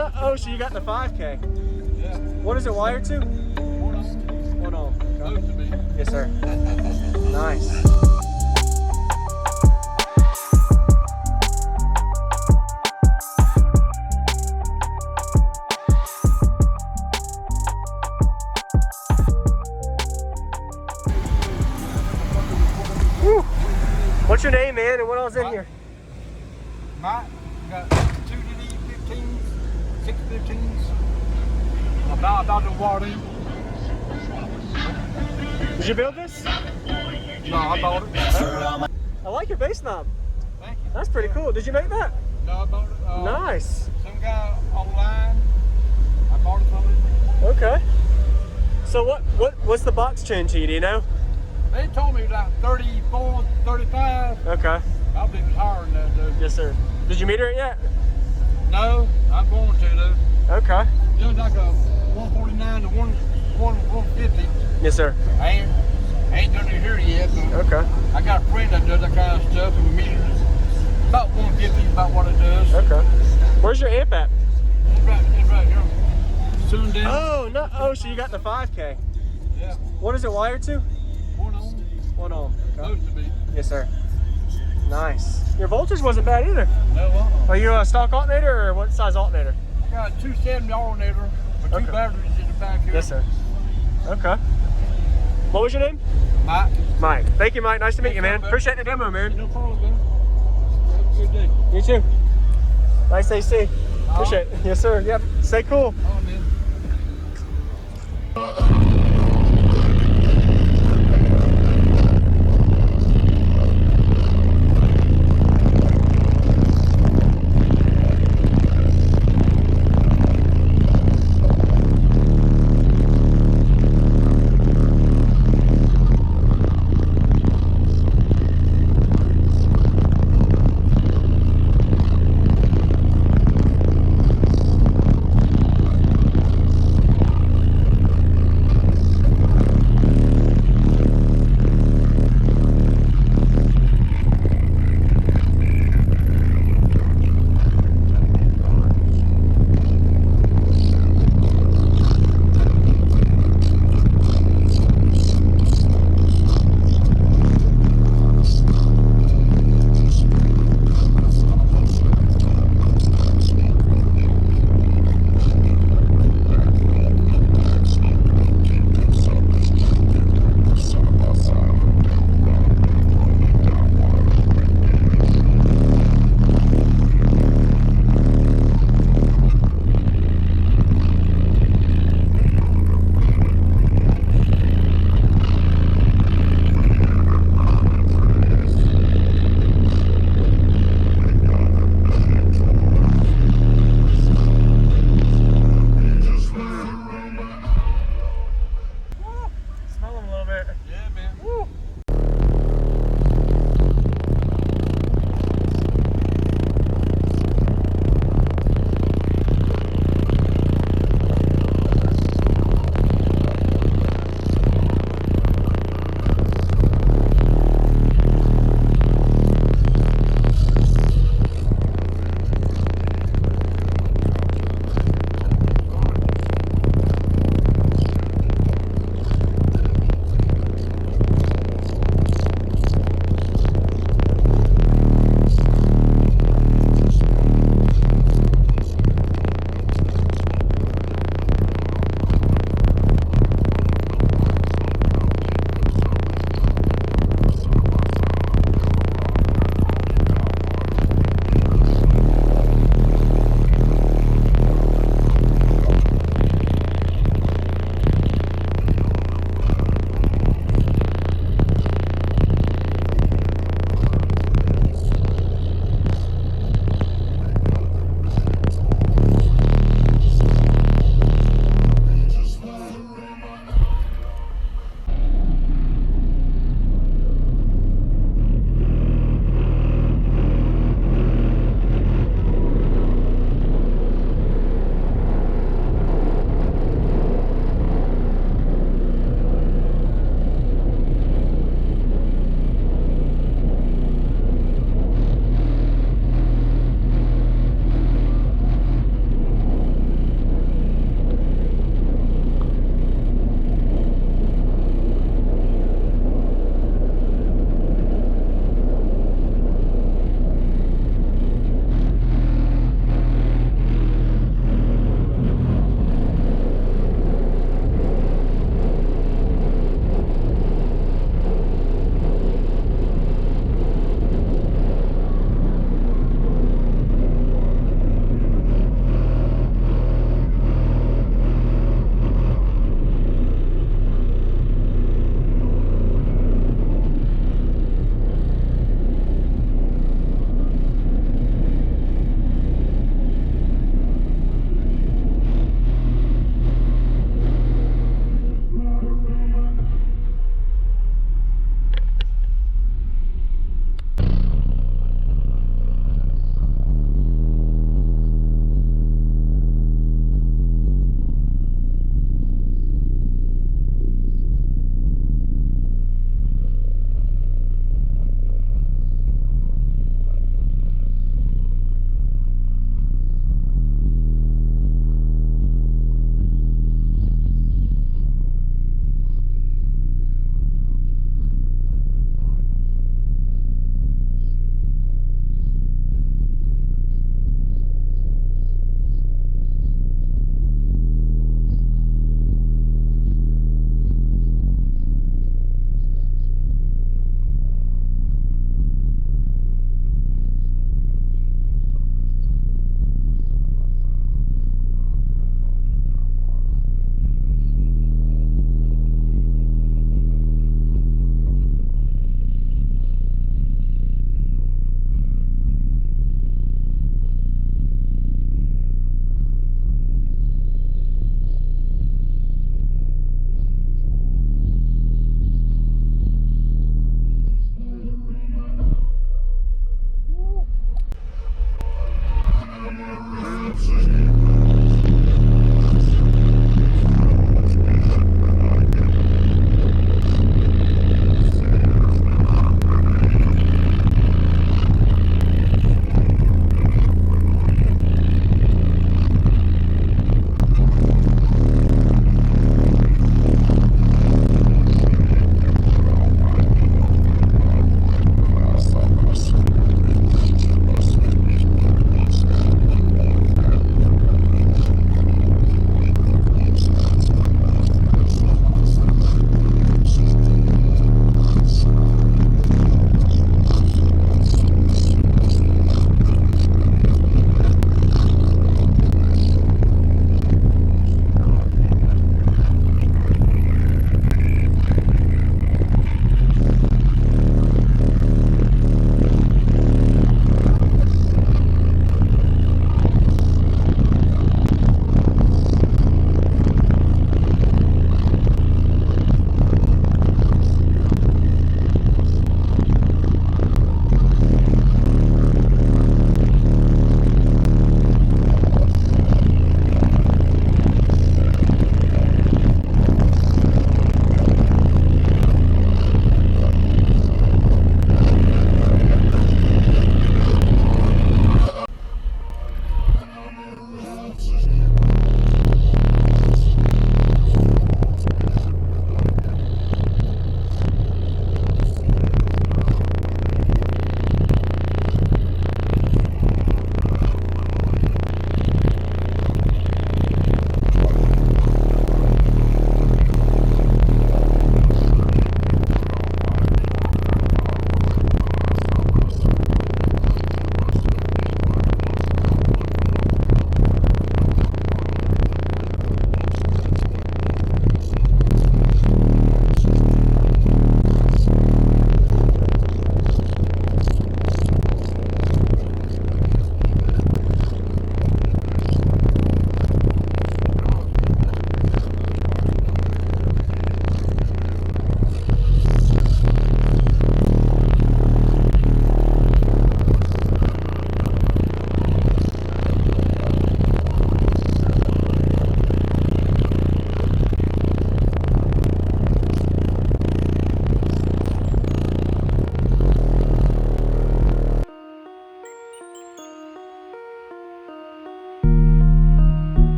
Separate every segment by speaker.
Speaker 1: no. Oh, so you got the 5K.
Speaker 2: Yeah.
Speaker 1: What is it wired to?
Speaker 2: 1 ohm.
Speaker 1: 1 ohm.
Speaker 2: Supposed to be.
Speaker 1: Yes, sir. Nice. Woo. What's your name, man, and what else in here?
Speaker 2: Mike, got 2 DD15s, 615s, about the watt in.
Speaker 1: Did you build this?
Speaker 2: No, I bought it.
Speaker 1: I like your bass knob.
Speaker 2: Thank you.
Speaker 1: That's pretty cool. Did you make that?
Speaker 2: No, I bought it.
Speaker 1: Nice.
Speaker 2: Some guy online, I bought it from him.
Speaker 1: Okay. So what's the box chain to you, do you know?
Speaker 2: They told me like 34, 35.
Speaker 1: Okay.
Speaker 2: I believe it's higher than that, dude.
Speaker 1: Yes, sir. Did you meter it yet?
Speaker 2: No, I'm going to, though.
Speaker 1: Okay.
Speaker 2: It was like a 149 to 150.
Speaker 1: Yes, sir.
Speaker 2: I ain't done it here yet, but
Speaker 1: Okay.
Speaker 2: I got a friend that does that kind of stuff, and the meter is about 150, about what it does.
Speaker 1: Okay. Where's your amp at?
Speaker 2: It's right here. Sundown.
Speaker 1: Oh, no. Oh, so you got the 5K.
Speaker 2: Yeah.
Speaker 1: What is it wired to?
Speaker 2: 1 ohm.
Speaker 1: 1 ohm. Okay.
Speaker 2: Supposed to be.
Speaker 1: Yes, sir. Nice. Your voltage wasn't bad either.
Speaker 2: No,
Speaker 1: Are you a stock alternator or what size alternator?
Speaker 2: I got a 270 alternator with 2
Speaker 1: Okay.
Speaker 2: batteries in the back here.
Speaker 1: Yes, sir. Okay. What was your name?
Speaker 2: Mike.
Speaker 1: Mike. Thank you, Mike. Nice to meet you, man.
Speaker 2: man.
Speaker 1: Appreciate the demo, man.
Speaker 2: No problem, man. Have a good day.
Speaker 1: You too. Nice AC. Appreciate it. Yes, sir. Yep. Stay cool.
Speaker 2: Oh, man.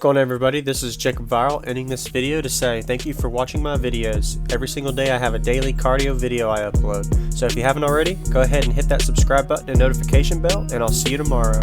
Speaker 1: going on, everybody? This is JacobViral ending this video to say thank you for watching my videos. Every single day I have a daily cardio video I upload. So if you haven't already, go ahead and hit that subscribe button and notification bell, and I'll see you tomorrow.